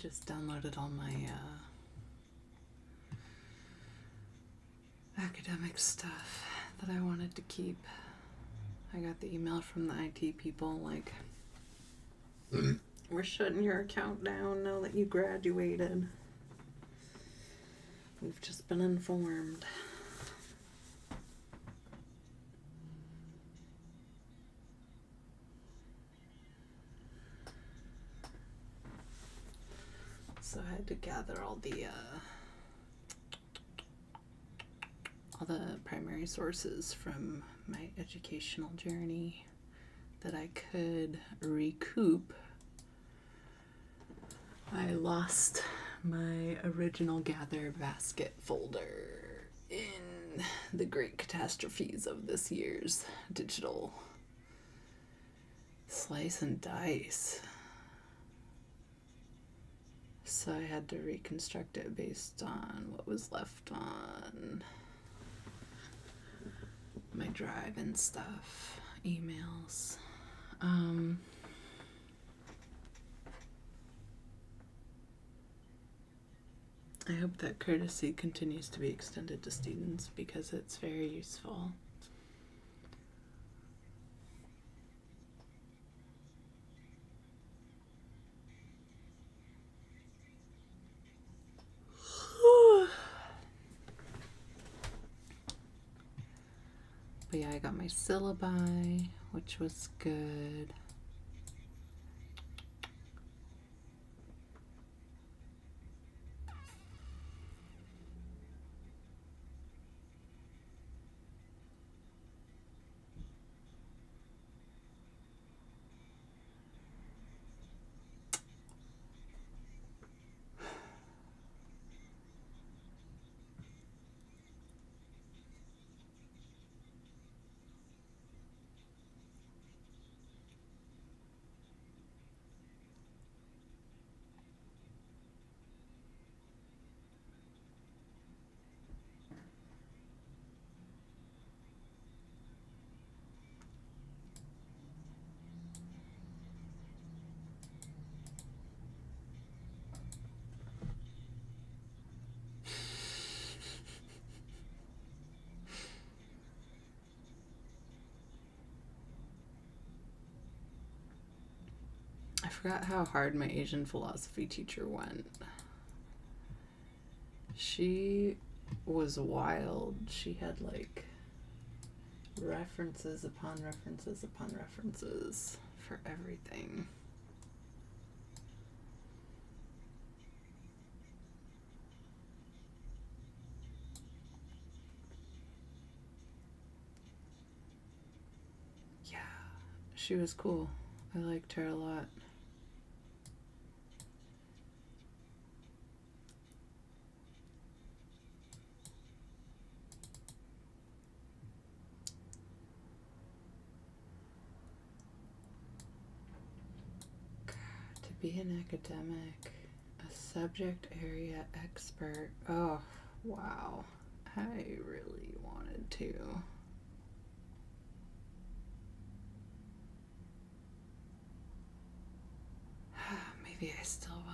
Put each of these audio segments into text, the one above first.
just downloaded all my academic stuff that I wanted to keep. I got the email from the IT people like, we're shutting your account down now that you graduated. We've just been informed. So I had to gather all the primary sources from my educational journey that I could recoup. I lost my original gather basket folder in the great catastrophes of this year's digital slice and dice. So I had to reconstruct it based on what was left on my drive and stuff, emails. I hope that courtesy continues to be extended to students because it's very useful. But yeah, I got my syllabi, which was good. I forgot how hard my Asian philosophy teacher went. She was wild. She had like references upon references upon references for everything. Yeah, she was cool. I liked her a lot. To be an academic, a subject area expert. Oh, wow. I really wanted to. Maybe I still will.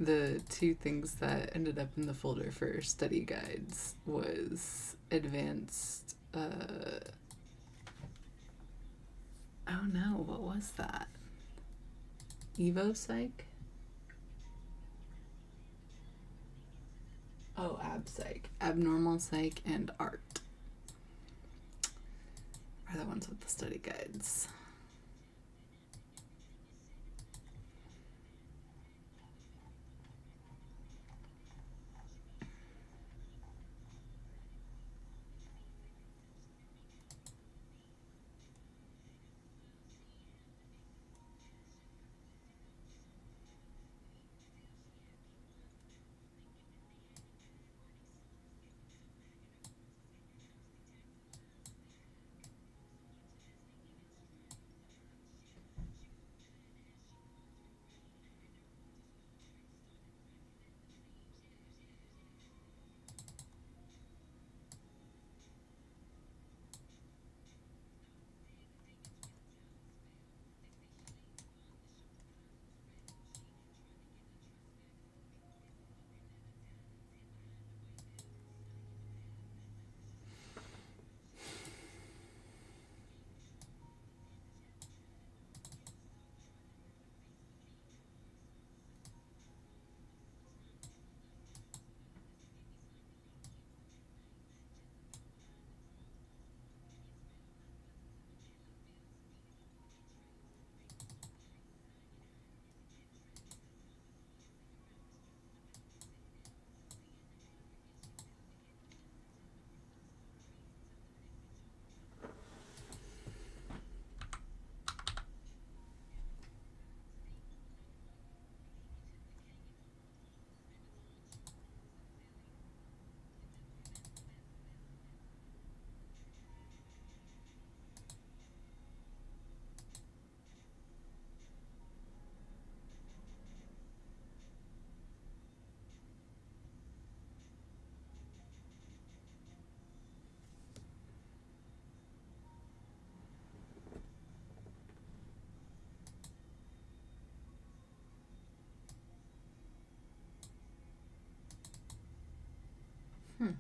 The two things that ended up in the folder for study guides was advanced, oh no, what was that? Evo Psych? Oh, Ab Psych. Abnormal Psych and Art are the ones with the study guides. Hmm.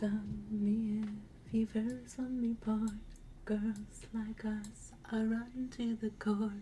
understand me if you verse on me part. Girls like us are run to the core.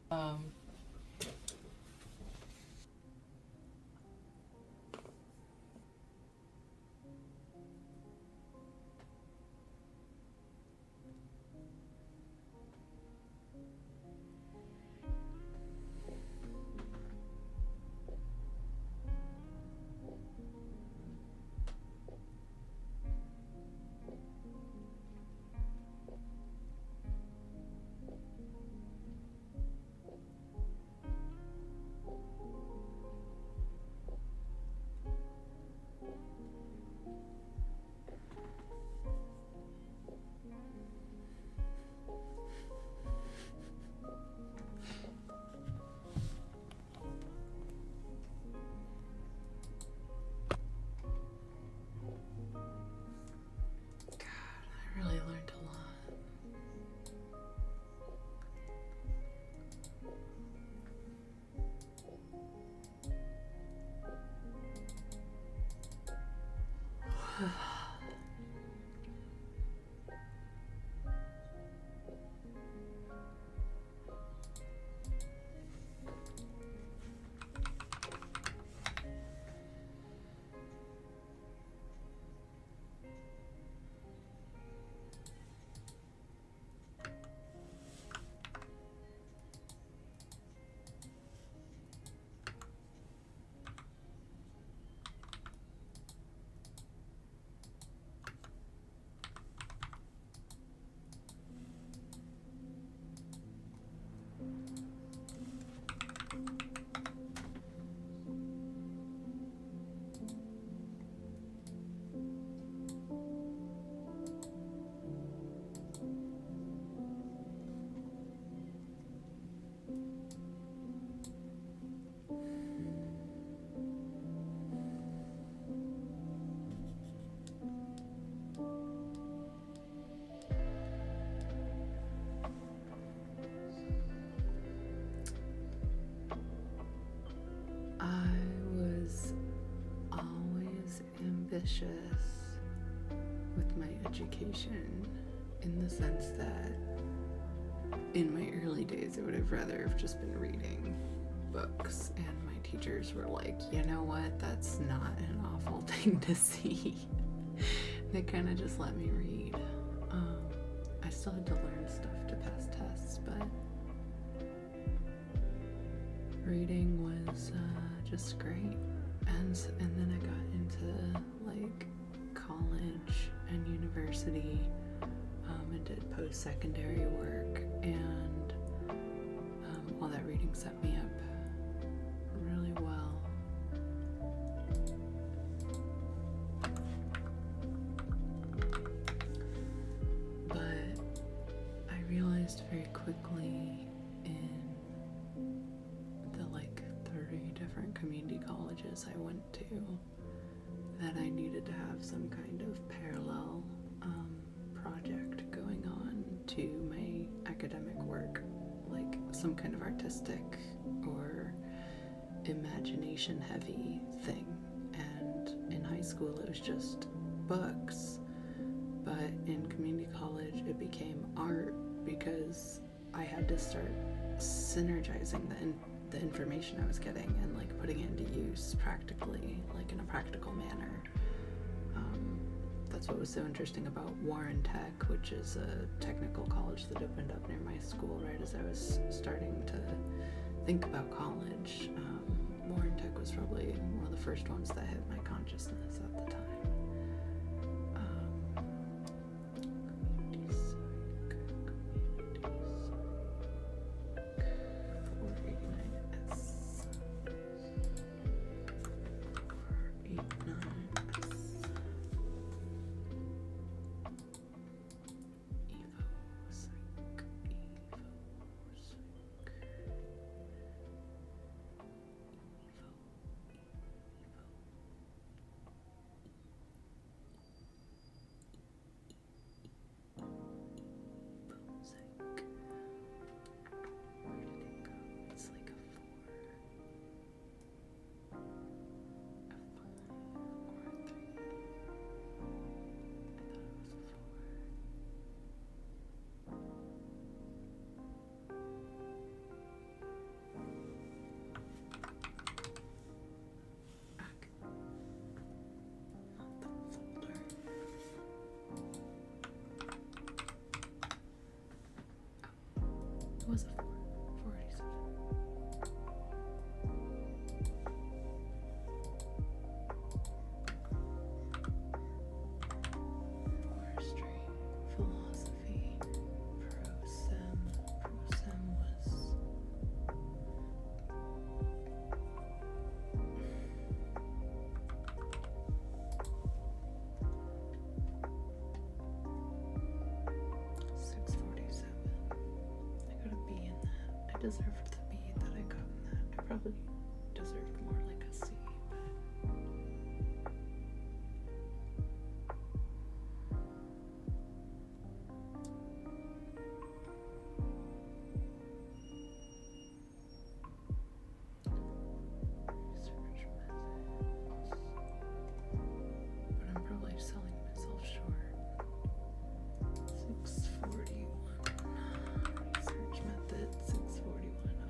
Um, I really learned a lot. I was always ambitious with my education in the sense that in my early days I would have rather have just been reading books, and my teachers were like, you know what, that's not an awful thing to see. They kind of just let me read. I still had to learn stuff to pass tests, but reading was just great. And then I got into like college and university, and did post-secondary work, and all that reading set me up really well. But I realized very quickly in the like 30 different community colleges I went to that I needed to have some kind of parallel project going on to my academic work, like some kind of artistic or imagination heavy thing. And in high school it was just books, but in community college it became art because I had to start synergizing the information I was getting and like putting it into use practically, like in a practical manner. That's what was so interesting about Warren Tech, which is a technical college that opened up near my school right as I was starting to think about college. Warren Tech was probably one of the first ones that hit my consciousness at the time. It was a 487. Forestry, philosophy, pro-sem. Pro-sem was... I deserved the B that I got in that. I probably deserved more like a C, but... Research methods. But I'm probably selling myself short. 641. Research method 641.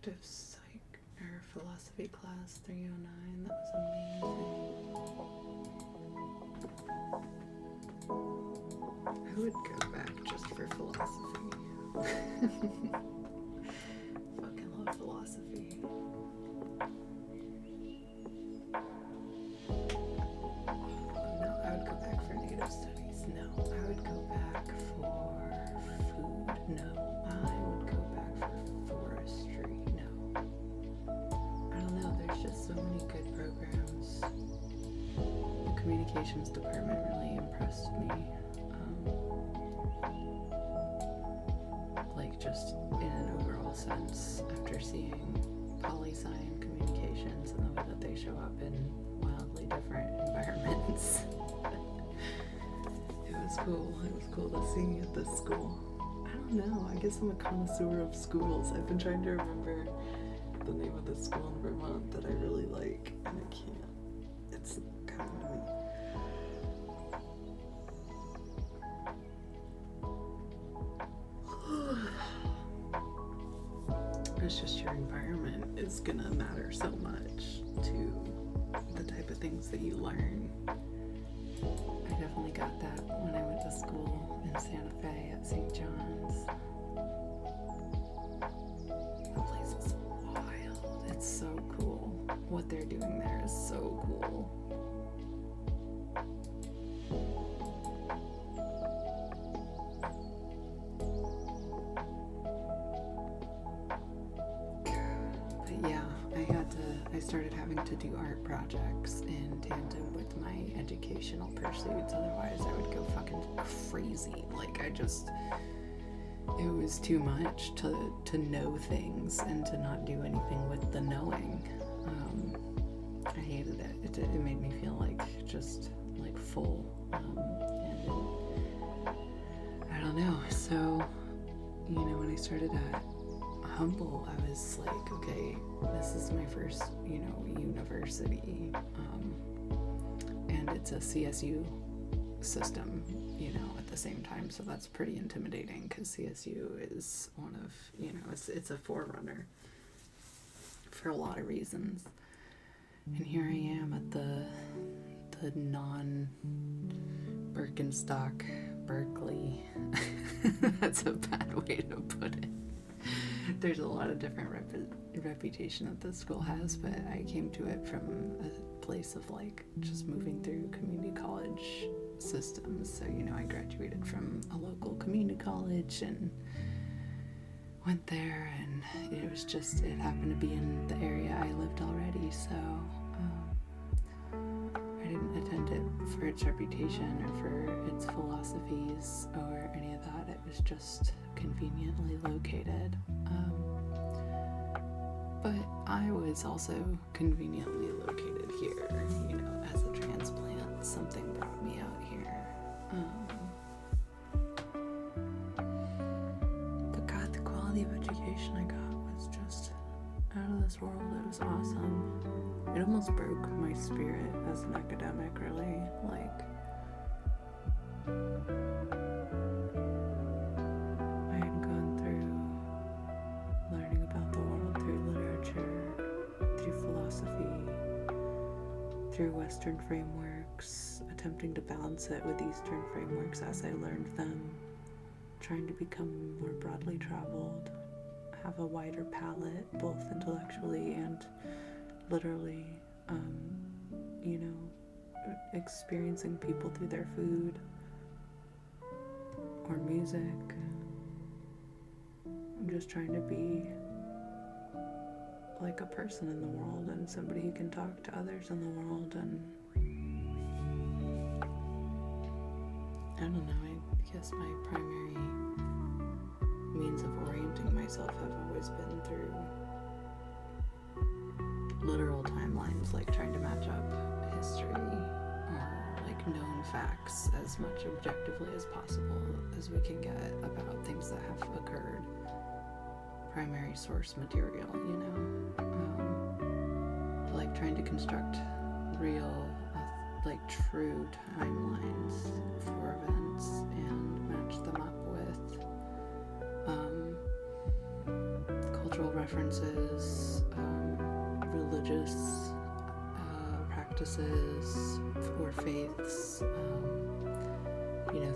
elective psych or philosophy class 309. That was amazing. I would go back just for philosophy. Fucking love philosophy. No, I would go back for native studies. No, I would go back for food. No, I would go back for forestry. No. I don't know, there's just so many good programs. The communications department really impressed me. Like just in an overall sense, after seeing poli-sci and communications and the way that they show up in wildly different environments. It was cool. It was cool to see at this school. I don't know. I guess I'm a connoisseur of schools. I've been trying to remember the name of the school in Vermont that I really like, and I can't. It's coming to me. It's just your environment is gonna matter so much to the type of things that you learn. I definitely got that when I went to school in Santa Fe at St. John's. That place is wild. It's so cool. What they're doing there is so cool. I started having to do art projects in tandem with my educational pursuits, otherwise I would go fucking crazy. Like it was too much to know things and to not do anything with the knowing. I hated it. It made me feel like just like full. And I don't know. So, when I started at Humble, I was like, okay, this is my first, university, and it's a CSU system, at the same time, so that's pretty intimidating, because CSU is one of, it's a forerunner for a lot of reasons, and here I am at the non-Birkenstock Berkeley. That's a bad way to put it. There's a lot of different reputation that this school has, but I came to it from a place of like just moving through community college systems. So, I graduated from a local community college and went there, and it happened to be in the area I lived already, so I didn't attend it for its reputation or for its philosophies or any of that. It was just conveniently located. But I was also conveniently located here, as a transplant. Something brought me out here. But God, the quality of education I got was just out of this world. It was awesome. It almost broke my spirit as an academic, really. I had gone through learning about the world through literature, through philosophy, through Western frameworks, attempting to balance it with Eastern frameworks as I learned them, trying to become more broadly traveled, have a wider palette, both intellectually and literally, experiencing people through their food or music. I'm just trying to be like a person in the world and somebody who can talk to others in the world, and I don't know, I guess my primary means of orienting myself have always been through literal timelines, like trying to match up history or like known facts as much objectively as possible as we can get about things that have occurred. Primary source material, like trying to construct real, like true timelines for events and match them up with cultural references, religious practices or faiths,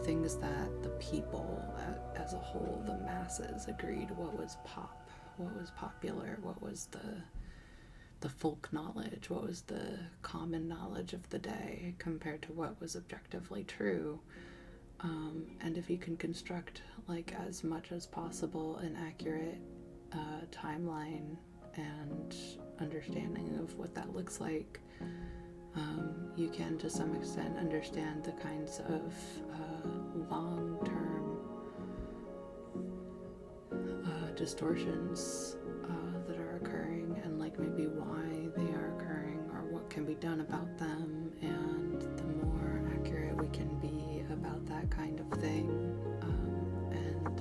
things that the people as a whole, the masses, agreed what was pop, what was popular, what was the folk knowledge, what was the common knowledge of the day compared to what was objectively true. And if you can construct, as much as possible, an accurate timeline and understanding of what that looks like, you can, to some extent, understand the kinds of long-term distortions that are occurring, and maybe why they are occurring or what can be done about them. And the more accurate we can be about that kind of thing, and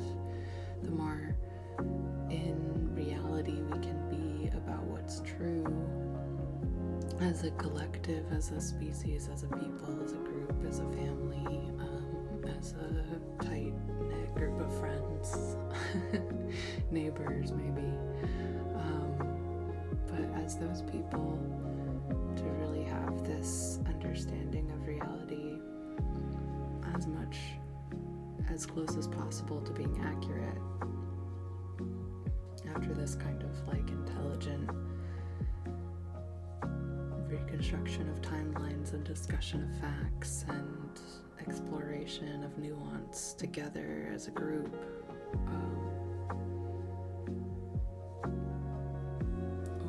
the more in reality we can be about what's true as a collective, as a species, as a people, as a group, as a family, as a tight-knit group of friends, neighbors maybe, but as those people, to really have this understanding of reality as close as possible to being accurate, after this kind of intelligent reconstruction of timelines and discussion of facts and exploration of nuance together as a group,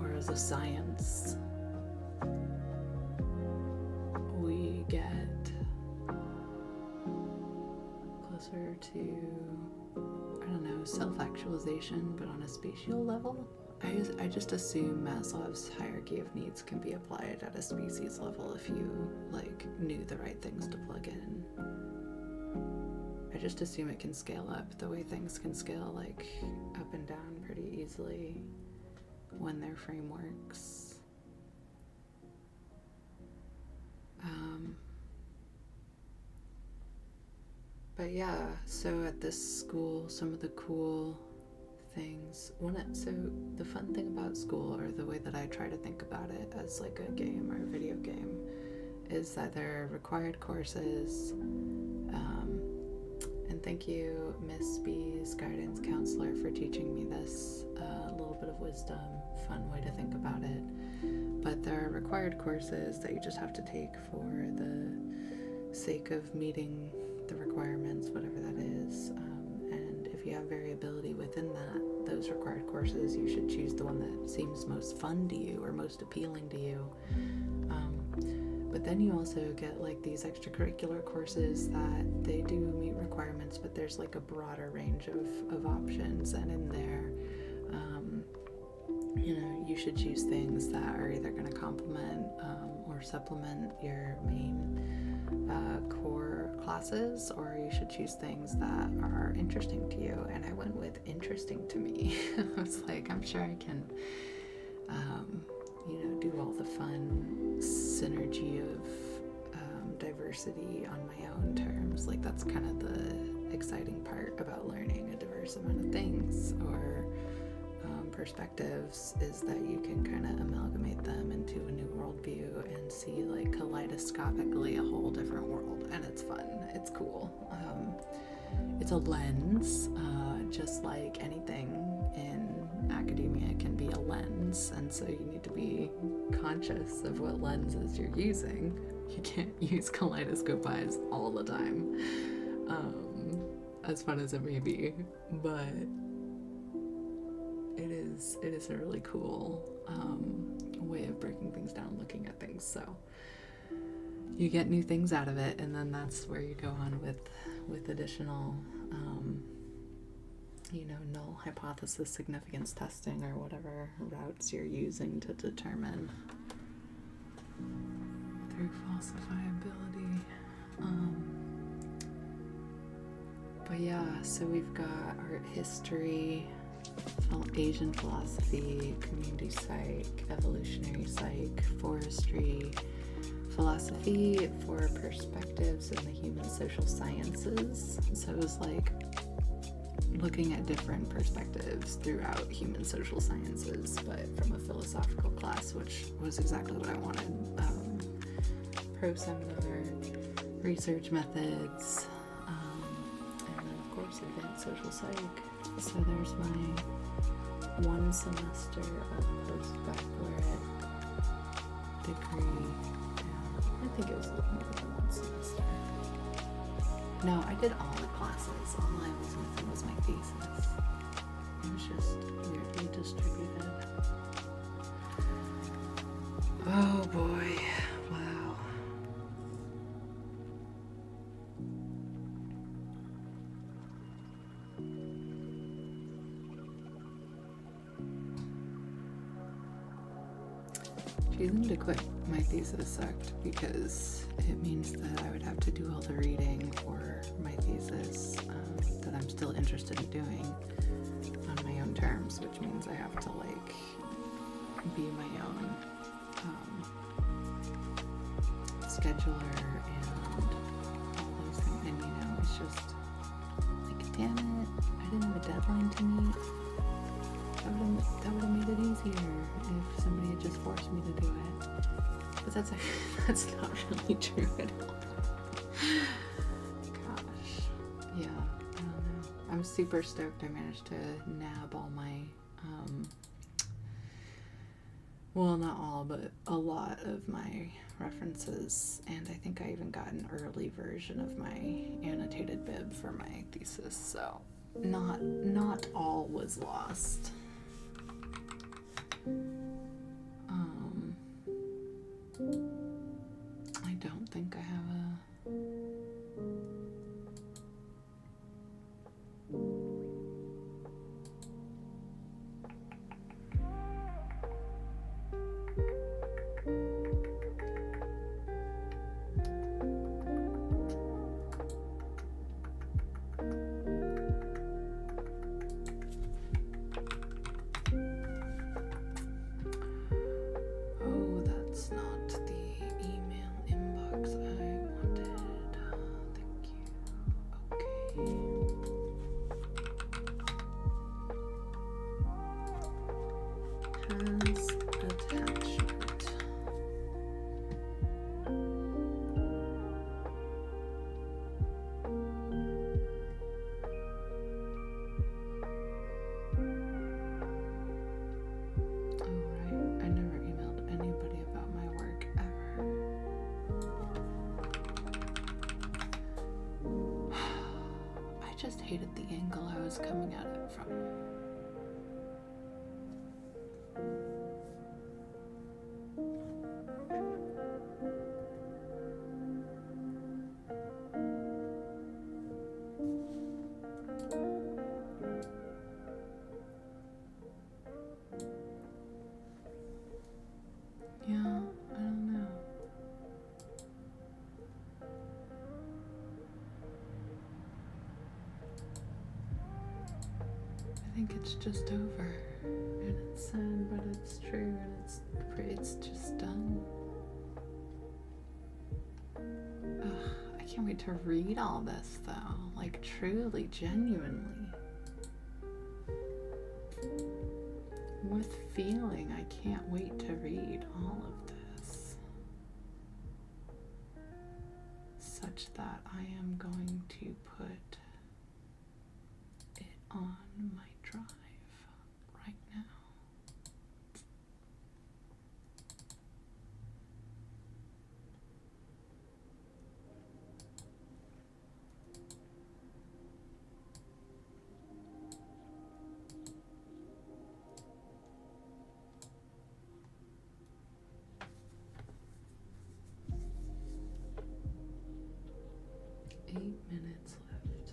or as a science, we get closer to, self-actualization, but on a spatial level. I just assume Maslow's hierarchy of needs can be applied at a species level if you knew the right things to plug in. I just assume it can scale up the way things can scale up and down pretty easily when they're frameworks. But yeah, so at this school, some of the cool things. So the fun thing about school, or the way that I try to think about it as a game or a video game, is that there are required courses. And thank you, Miss B's guidance counselor, for teaching me this. A little bit of wisdom, fun way to think about it. But there are required courses that you just have to take for the sake of meeting the requirements, whatever that is. And if you have variability within those required courses, you should choose the one that seems most fun to you or most appealing to you. But then you also get these extracurricular courses that they do meet requirements, but there's a broader range of options, and in there, you should choose things that are either going to complement or supplement your main core classes, or you should choose things that are interesting to you. And I went with interesting to me. I was I'm sure I can do all the fun synergy of diversity on my own terms. That's kind of the exciting part about learning a diverse amount of things or perspectives, is that you can kind of amalgamate them into a new worldview and see kaleidoscopically a whole different world, and it's fun, it's cool. It's a lens, just like anything in academia can be a lens, and so you need to be conscious of what lenses you're using. You can't use kaleidoscope eyes all the time, as fun as it may be, but it is a really cool way of breaking things down, looking at things. So you get new things out of it, and then that's where you go on with additional null hypothesis significance testing, or whatever routes you're using to determine through falsifiability. But yeah, so we've got art history, Asian philosophy, community psych, evolutionary psych, forestry, philosophy for perspectives in the human social sciences. So it was looking at different perspectives throughout human social sciences, but from a philosophical class, which was exactly what I wanted. Pro-seminar, research methods, and then of course advanced social psych. So there's my 1 semester of postbaccalaureate degree. I think it was a little more than 1 semester. No, I did all the classes. All I was missing was my thesis. It was just weirdly distributed. Oh boy. Wow. Choosing to quit my thesis sucked because it means that I would have to do all the reading for my thesis that I'm still interested in doing on my own terms, which means I have to like be my own scheduler and all those things. And you know, it's just like, damn it, I didn't have a deadline to meet. That would have made it easier if somebody had just forced me to do it. But that's not really true at all. Gosh. Yeah, I don't know. I'm super stoked I managed to nab all my, well, not all, but a lot of my references. And I think I even got an early version of my annotated bib for my thesis. So not all was lost. I don't think I have that's not the email inbox I wanted. Thank you. Okay. Has attachment. Alright, I never emailed anybody about my work ever. I just hated the angle I was coming at it from. Yeah, I don't know. I think it's just over, and it's sad, but it's true, and it's just done. Ugh, I can't wait to read all this though, like truly, genuinely. With feeling, I can't wait to read all of this, such that I am going to put it on my drive right now. Eight minutes left.